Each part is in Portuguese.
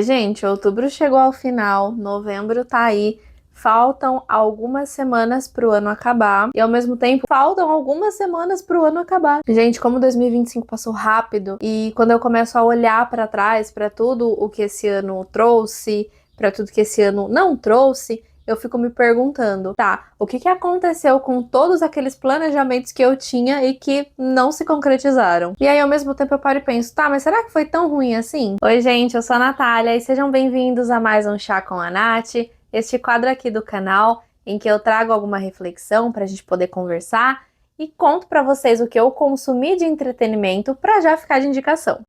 Gente, outubro chegou ao final, novembro tá aí, faltam algumas semanas pro ano acabar e ao mesmo tempo faltam algumas semanas pro ano acabar. Gente, como 2025 passou rápido e quando eu começo a olhar pra trás, pra tudo o que esse ano trouxe, pra tudo que esse ano não trouxe, eu fico me perguntando, tá, o que aconteceu com todos aqueles planejamentos que eu tinha e que não se concretizaram? E aí, ao mesmo tempo, eu paro e penso, tá, mas será que foi tão ruim assim? Oi, gente, eu sou a Natália e sejam bem-vindos a mais um Chá com a Nath, este quadro aqui do canal em que eu trago alguma reflexão pra gente poder conversar e conto pra vocês o que eu consumi de entretenimento pra já ficar de indicação.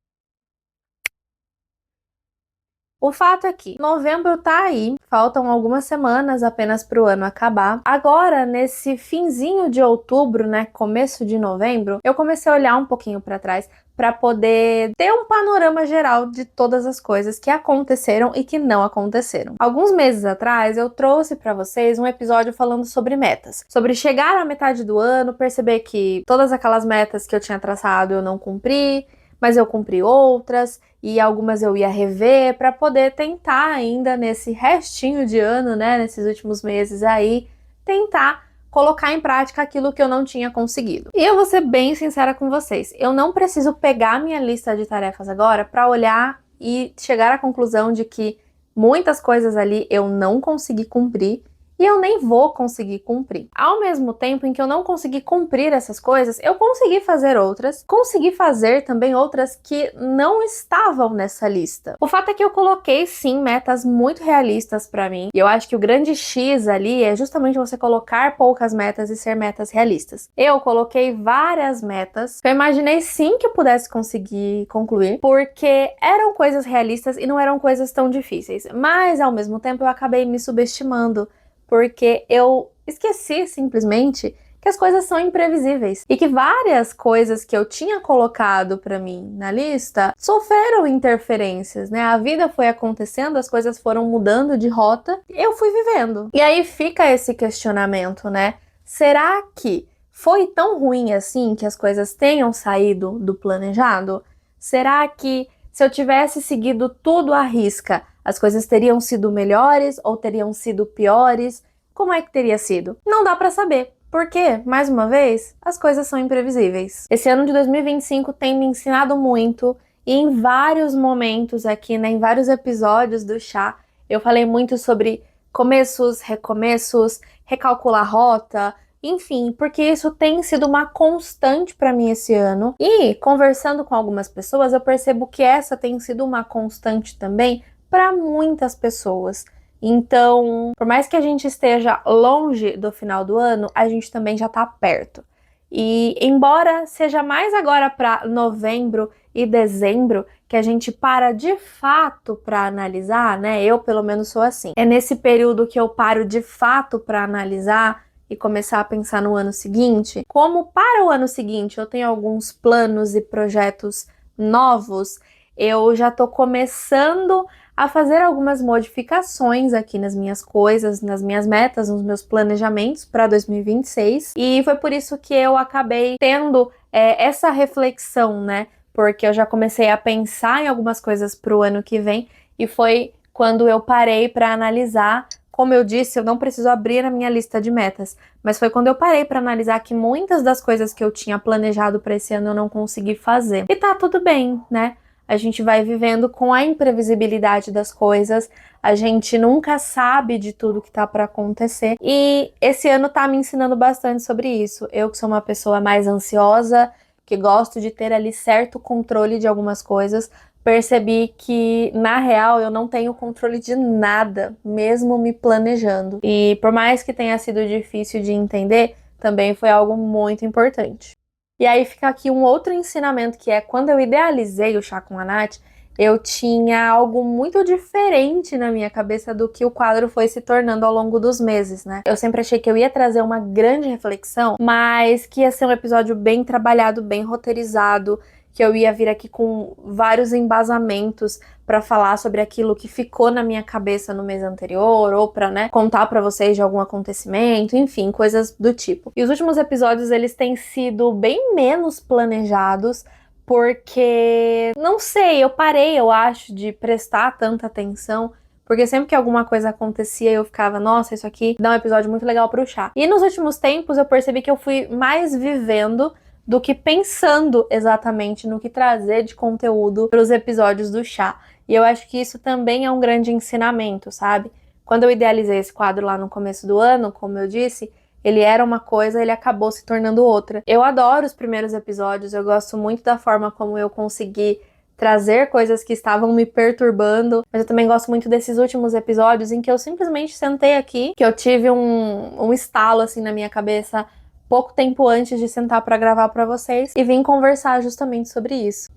O fato é que novembro tá aí, faltam algumas semanas apenas para o ano acabar. Agora, nesse finzinho de outubro, né, começo de novembro, eu comecei a olhar um pouquinho para trás para poder ter um panorama geral de todas as coisas que aconteceram e que não aconteceram. Alguns meses atrás, eu trouxe para vocês um episódio falando sobre metas, sobre chegar à metade do ano, perceber que todas aquelas metas que eu tinha traçado eu não cumpri, mas eu cumpri outras e algumas eu ia rever para poder tentar ainda nesse restinho de ano, né, nesses últimos meses aí, tentar colocar em prática aquilo que eu não tinha conseguido. E eu vou ser bem sincera com vocês, eu não preciso pegar minha lista de tarefas agora para olhar e chegar à conclusão de que muitas coisas ali eu não consegui cumprir e eu nem vou conseguir cumprir. Ao mesmo tempo em que eu não consegui cumprir essas coisas, eu consegui fazer outras, consegui fazer também outras que não estavam nessa lista. O fato é que eu coloquei sim metas muito realistas para mim, e eu acho que o grande X ali é justamente você colocar poucas metas e ser metas realistas. Eu coloquei várias metas, eu imaginei sim que eu pudesse conseguir concluir, porque eram coisas realistas e não eram coisas tão difíceis, mas ao mesmo tempo eu acabei me subestimando, porque eu esqueci simplesmente que as coisas são imprevisíveis e que várias coisas que eu tinha colocado para mim na lista sofreram interferências, né? A vida foi acontecendo, as coisas foram mudando de rota e eu fui vivendo. E aí fica esse questionamento, né? Será que foi tão ruim assim que as coisas tenham saído do planejado? Será que se eu tivesse seguido tudo à risca, as coisas teriam sido melhores ou teriam sido piores? Como é que teria sido? Não dá pra saber. Porque, mais uma vez, as coisas são imprevisíveis. Esse ano de 2025 tem me ensinado muito e em vários momentos aqui, né, em vários episódios do chá, eu falei muito sobre começos, recomeços, recalcular rota, enfim, porque isso tem sido uma constante para mim esse ano. E conversando com algumas pessoas, eu percebo que essa tem sido uma constante também para muitas pessoas. Então, por mais que a gente esteja longe do final do ano, a gente também já tá perto. E embora seja mais agora para novembro e dezembro que a gente para de fato para analisar, né? Eu pelo menos sou assim. É nesse período que eu paro de fato para analisar e começar a pensar no ano seguinte. Como para o ano seguinte eu tenho alguns planos e projetos novos, eu já tô começando a fazer algumas modificações aqui nas minhas coisas, nas minhas metas, nos meus planejamentos para 2026. E foi por isso que eu acabei tendo essa reflexão, né? Porque eu já comecei a pensar em algumas coisas para o ano que vem e foi quando eu parei para analisar. Como eu disse, eu não preciso abrir a minha lista de metas, mas foi quando eu parei para analisar que muitas das coisas que eu tinha planejado para esse ano eu não consegui fazer. E tá tudo bem, né? A gente vai vivendo com a imprevisibilidade das coisas, a gente nunca sabe de tudo que tá para acontecer. E esse ano tá me ensinando bastante sobre isso. Eu que sou uma pessoa mais ansiosa, que gosto de ter ali certo controle de algumas coisas, percebi que, na real, eu não tenho controle de nada, mesmo me planejando. E por mais que tenha sido difícil de entender, também foi algo muito importante. E aí fica aqui um outro ensinamento, que é quando eu idealizei o Chá com a Nath, eu tinha algo muito diferente na minha cabeça do que o quadro foi se tornando ao longo dos meses, né? Eu sempre achei que eu ia trazer uma grande reflexão, mas que ia ser um episódio bem trabalhado, bem roteirizado, que eu ia vir aqui com vários embasamentos para falar sobre aquilo que ficou na minha cabeça no mês anterior, ou para, né, contar para vocês de algum acontecimento, enfim, coisas do tipo. E os últimos episódios, eles têm sido bem menos planejados, porque, não sei, eu parei, eu acho, de prestar tanta atenção, porque sempre que alguma coisa acontecia eu ficava, nossa, isso aqui dá um episódio muito legal pro chá. E nos últimos tempos eu percebi que eu fui mais vivendo do que pensando exatamente no que trazer de conteúdo para os episódios do chá. E eu acho que isso também é um grande ensinamento, sabe? Quando eu idealizei esse quadro lá no começo do ano, como eu disse, ele era uma coisa, ele acabou se tornando outra. Eu adoro os primeiros episódios, eu gosto muito da forma como eu consegui trazer coisas que estavam me perturbando, mas eu também gosto muito desses últimos episódios em que eu simplesmente sentei aqui, que eu tive um estalo assim na minha cabeça pouco tempo antes de sentar para gravar para vocês e vim conversar justamente sobre isso.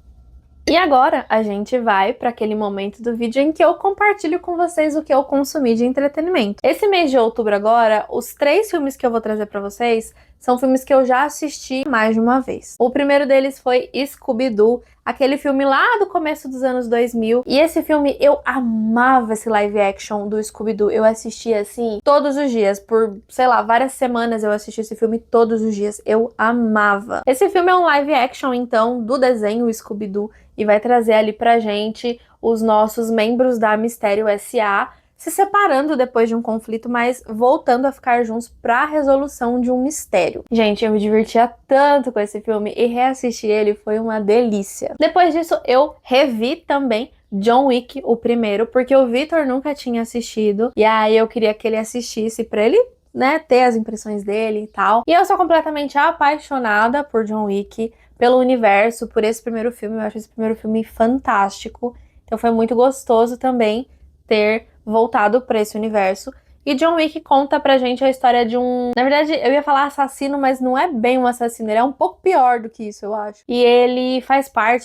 E agora a gente vai para aquele momento do vídeo em que eu compartilho com vocês o que eu consumi de entretenimento. Esse mês de outubro agora, os 3 filmes que eu vou trazer para vocês são filmes que eu já assisti mais de uma vez. O primeiro deles foi Scooby-Doo, aquele filme lá do começo dos anos 2000. E esse filme, eu amava esse live action do Scooby-Doo. Eu assistia assim todos os dias, por, sei lá, várias semanas eu assisti esse filme todos os dias. Eu amava. Esse filme é um live action, então, do desenho Scooby-Doo e vai trazer ali pra gente os nossos membros da Mistério S.A. se separando depois de um conflito, mas voltando a ficar juntos pra resolução de um mistério. Gente, eu me divertia tanto com esse filme e reassistir ele foi uma delícia. Depois disso, eu revi também John Wick, o primeiro, porque o Victor nunca tinha assistido, e aí eu queria que ele assistisse pra ele, né, ter as impressões dele e tal. E eu sou completamente apaixonada por John Wick, pelo universo, por esse primeiro filme. Eu acho esse primeiro filme fantástico. Então foi muito gostoso também ter voltado para esse universo. E John Wick conta pra gente a história de um... Na verdade, eu ia falar assassino, mas não é bem um assassino. Ele é um pouco pior do que isso, eu acho. E ele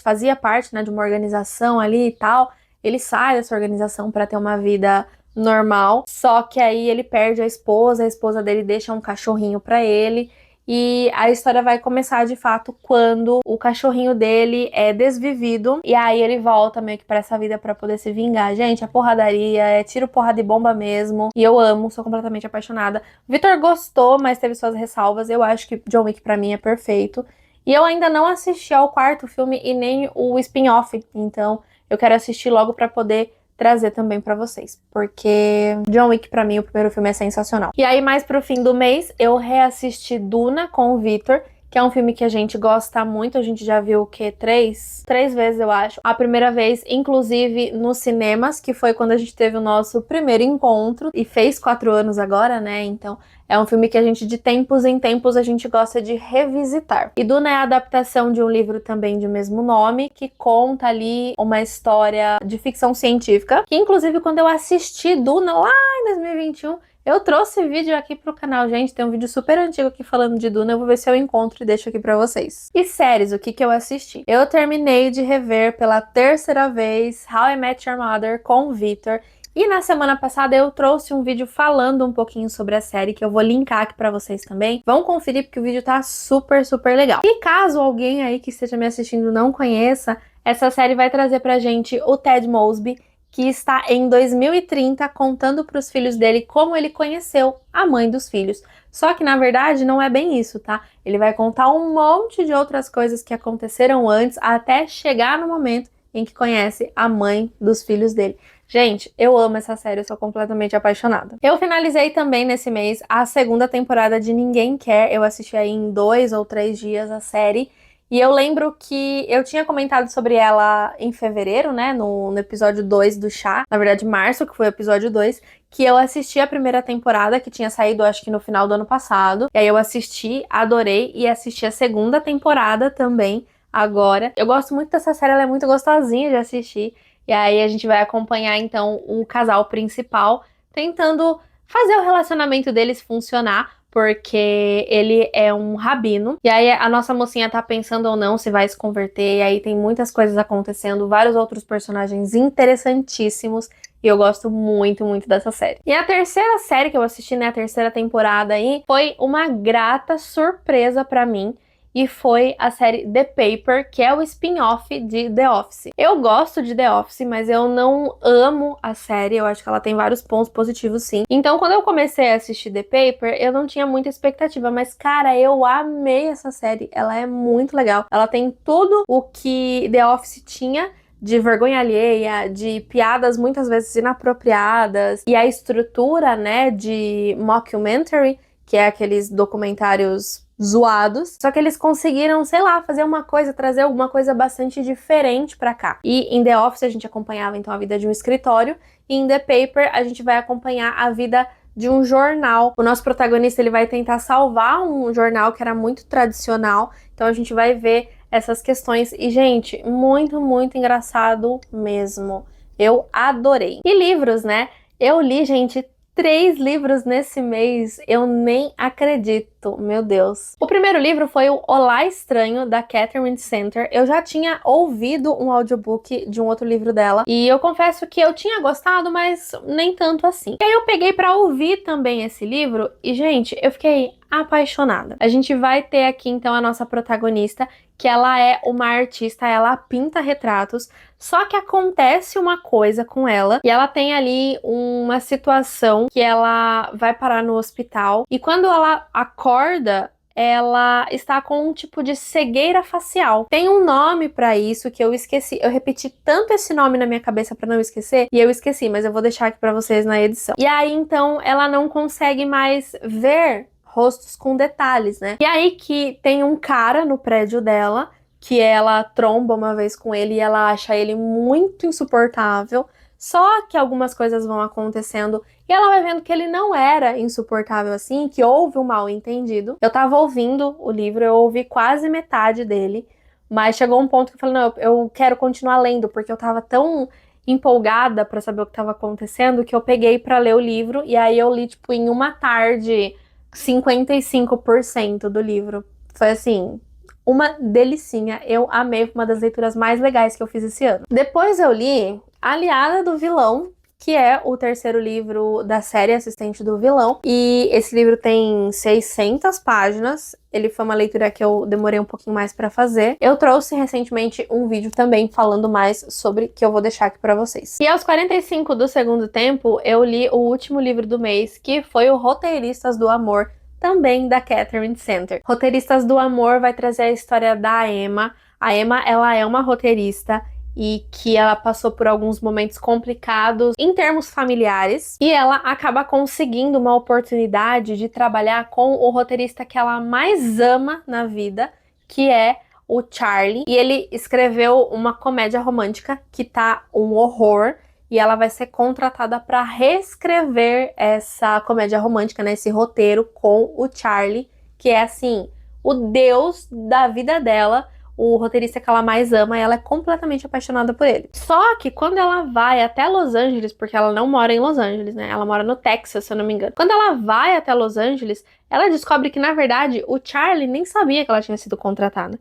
fazia parte, né, de uma organização ali e tal. Ele sai dessa organização para ter uma vida normal. Só que aí ele perde a esposa dele deixa um cachorrinho pra ele. E a história vai começar de fato quando o cachorrinho dele é desvivido e aí ele volta meio que pra essa vida pra poder se vingar. Gente, é porradaria, é tiro, porrada e bomba mesmo. E eu amo, sou completamente apaixonada. O Victor gostou, mas teve suas ressalvas. Eu acho que John Wick pra mim é perfeito. E eu ainda não assisti ao quarto filme e nem o spin-off, então eu quero assistir logo pra poder trazer também pra vocês, porque John Wick pra mim o primeiro filme é sensacional. E aí mais pro fim do mês eu reassisti Duna com o Victor, que é um filme que a gente gosta muito, a gente já viu o quê? Três vezes eu acho. A primeira vez, inclusive, nos cinemas, que foi quando a gente teve o nosso primeiro encontro, e fez 4 anos agora, né, então é um filme que a gente, de tempos em tempos, a gente gosta de revisitar. E Duna é a adaptação de um livro também de mesmo nome, que conta ali uma história de ficção científica, que inclusive quando eu assisti Duna lá em 2021, eu trouxe vídeo aqui pro canal, gente, tem um vídeo super antigo aqui falando de Duna, eu vou ver se eu encontro e deixo aqui pra vocês. E séries, o que eu assisti? Eu terminei de rever pela 3ª vez How I Met Your Mother com o Victor, e na semana passada eu trouxe um vídeo falando um pouquinho sobre a série, que eu vou linkar aqui pra vocês também. Vão conferir porque o vídeo tá super, super legal. E caso alguém aí que esteja me assistindo não conheça, essa série vai trazer pra gente o Ted Mosby, que está em 2030 contando para os filhos dele como ele conheceu a mãe dos filhos. Só que na verdade não é bem isso, tá? Ele vai contar um monte de outras coisas que aconteceram antes até chegar no momento em que conhece a mãe dos filhos dele. Gente, eu amo essa série, eu sou completamente apaixonada. Eu finalizei também nesse mês a 2ª temporada de Ninguém Quer. Eu assisti aí em 2 ou 3 dias a série. E eu lembro que eu tinha comentado sobre ela em fevereiro, né, no episódio 2 do Chá, na verdade março, que foi o episódio 2, que eu assisti a primeira temporada, que tinha saído acho que no final do ano passado, e aí eu assisti, adorei, e assisti a 2ª temporada também agora. Eu gosto muito dessa série, ela é muito gostosinha de assistir, e aí a gente vai acompanhar então o casal principal tentando fazer o relacionamento deles funcionar, porque ele é um rabino, e aí a nossa mocinha tá pensando ou não se vai se converter, e aí tem muitas coisas acontecendo, vários outros personagens interessantíssimos, e eu gosto muito, muito dessa série. E a 3ª série que eu assisti, né, a 3ª temporada aí, foi uma grata surpresa pra mim, e foi a série The Paper, que é o spin-off de The Office. Eu gosto de The Office, mas eu não amo a série, eu acho que ela tem vários pontos positivos sim. Então, quando eu comecei a assistir The Paper, eu não tinha muita expectativa, mas cara, eu amei essa série, ela é muito legal. Ela tem tudo o que The Office tinha, de vergonha alheia, de piadas muitas vezes inapropriadas, e a estrutura, né, de mockumentary, que é aqueles documentários zoados, só que eles conseguiram, sei lá, fazer uma coisa, trazer alguma coisa bastante diferente pra cá. E em The Office a gente acompanhava então a vida de um escritório, e em The Paper a gente vai acompanhar a vida de um jornal. O nosso protagonista, ele vai tentar salvar um jornal que era muito tradicional, então a gente vai ver essas questões. E, gente, muito, muito engraçado mesmo. Eu adorei. E livros, né? Eu li, gente, 3 livros nesse mês, eu nem acredito, meu Deus. O primeiro livro foi o Olá Estranho, da Catherine Center. Eu já tinha ouvido um audiobook de um outro livro dela, e eu confesso que eu tinha gostado, mas nem tanto assim. E aí eu peguei pra ouvir também esse livro, e gente, eu fiquei apaixonada. A gente vai ter aqui então a nossa protagonista, que ela é uma artista, ela pinta retratos, só que acontece uma coisa com ela, e ela tem ali uma situação que ela vai parar no hospital, e quando ela acorda, ela está com um tipo de cegueira facial. Tem um nome pra isso que eu esqueci. Eu repeti tanto esse nome na minha cabeça pra não esquecer, e eu esqueci, mas eu vou deixar aqui pra vocês na edição. E aí, então, ela não consegue mais ver rostos com detalhes, né? E aí que tem um cara no prédio dela, que ela tromba uma vez com ele e ela acha ele muito insuportável, só que algumas coisas vão acontecendo e ela vai vendo que ele não era insuportável assim, que houve um mal entendido. Eu tava ouvindo o livro, eu ouvi quase metade dele, mas chegou um ponto que eu falei, não, eu quero continuar lendo, porque eu tava tão empolgada pra saber o que tava acontecendo, que eu peguei pra ler o livro, e aí eu li, tipo, em uma tarde, 55% do livro. Foi assim, uma delicinha. Eu amei, foi uma das leituras mais legais que eu fiz esse ano. Depois eu li Aliada do Vilão, que é o terceiro livro da série Assistente do Vilão. E esse livro tem 600 páginas. Ele foi uma leitura que eu demorei um pouquinho mais pra fazer. Eu trouxe recentemente um vídeo também falando mais sobre, que eu vou deixar aqui pra vocês. E aos 45 do segundo tempo, eu li o último livro do mês, que foi o Roteiristas do Amor, também da Catherine Center. Roteiristas do Amor vai trazer a história da Emma. A Emma, ela é uma roteirista e que ela passou por alguns momentos complicados em termos familiares, e ela acaba conseguindo uma oportunidade de trabalhar com o roteirista que ela mais ama na vida, que é o Charlie, e ele escreveu uma comédia romântica que tá um horror, e ela vai ser contratada para reescrever essa comédia romântica, né, esse roteiro com o Charlie, que é assim, o deus da vida dela, o roteirista que ela mais ama, e ela é completamente apaixonada por ele. Só que quando ela vai até Los Angeles, porque ela não mora em Los Angeles, né? Ela mora no Texas, se eu não me engano. Quando ela vai até Los Angeles, ela descobre que, na verdade, o Charlie nem sabia que ela tinha sido contratada.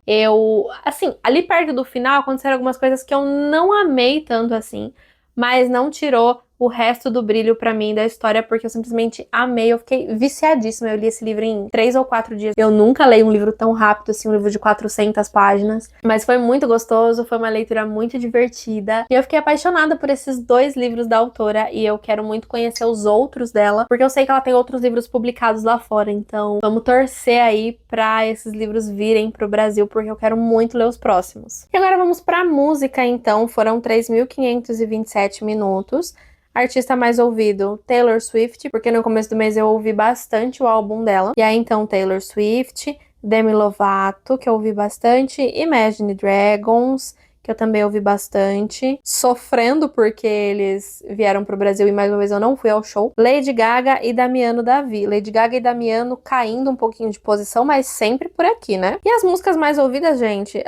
Assim, ali perto do final, aconteceram algumas coisas que eu não amei tanto assim, mas não tirou o resto do brilho pra mim da história, porque eu simplesmente amei, eu fiquei viciadíssima. Eu li esse livro em 3 ou 4 dias. Eu nunca leio um livro tão rápido, assim, um livro de 400 páginas, mas foi muito gostoso, foi uma leitura muito divertida, e eu fiquei apaixonada por esses 2 livros da autora, e eu quero muito conhecer os outros dela, porque eu sei que ela tem outros livros publicados lá fora, então vamos torcer aí pra esses livros virem pro Brasil, porque eu quero muito ler os próximos. E agora vamos pra música, então. Foram 3.527 minutos. Artista mais ouvido, Taylor Swift, porque no começo do mês eu ouvi bastante o álbum dela. E aí então Taylor Swift, Demi Lovato, que eu ouvi bastante, Imagine Dragons, que eu também ouvi bastante, sofrendo porque eles vieram pro Brasil e mais uma vez eu não fui ao show, Lady Gaga e Damiano Davi. Lady Gaga e Damiano caindo um pouquinho de posição, mas sempre por aqui, né? E as músicas mais ouvidas, gente,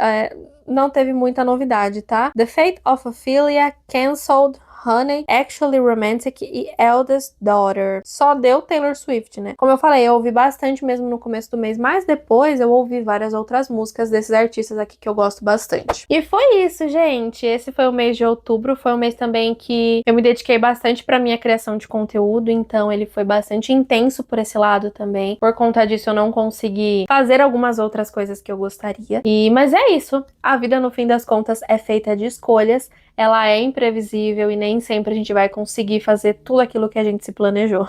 não teve muita novidade, tá? The Fate of Ophelia, Cancelled, Honey, Actually Romantic e Eldest Daughter. Só deu Taylor Swift, né? Como eu falei, eu ouvi bastante mesmo no começo do mês, mas depois eu ouvi várias outras músicas desses artistas aqui que eu gosto bastante. E foi isso, gente. Esse foi o mês de outubro. Foi um mês também que eu me dediquei bastante pra minha criação de conteúdo, então ele foi bastante intenso por esse lado também. Por conta disso, eu não consegui fazer algumas outras coisas que eu gostaria. Mas é isso. A vida, no fim das contas, é feita de escolhas. Ela é imprevisível e nem sempre a gente vai conseguir fazer tudo aquilo que a gente se planejou.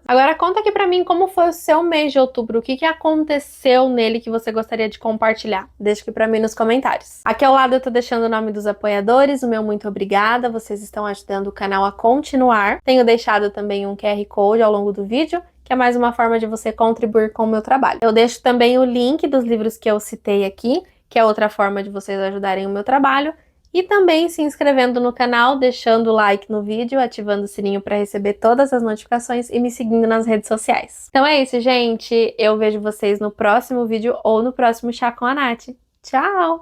Agora conta aqui pra mim como foi o seu mês de outubro, o que aconteceu nele que você gostaria de compartilhar. Deixa aqui pra mim nos comentários. Aqui ao lado eu tô deixando o nome dos apoiadores, o meu muito obrigada, vocês estão ajudando o canal a continuar. Tenho deixado também um QR Code ao longo do vídeo, que é mais uma forma de você contribuir com o meu trabalho. Eu deixo também o link dos livros que eu citei aqui, que é outra forma de vocês ajudarem o meu trabalho. E também se inscrevendo no canal, deixando o like no vídeo, ativando o sininho para receber todas as notificações e me seguindo nas redes sociais. Então é isso, gente. Eu vejo vocês no próximo vídeo ou no próximo Chá com a Nath. Tchau!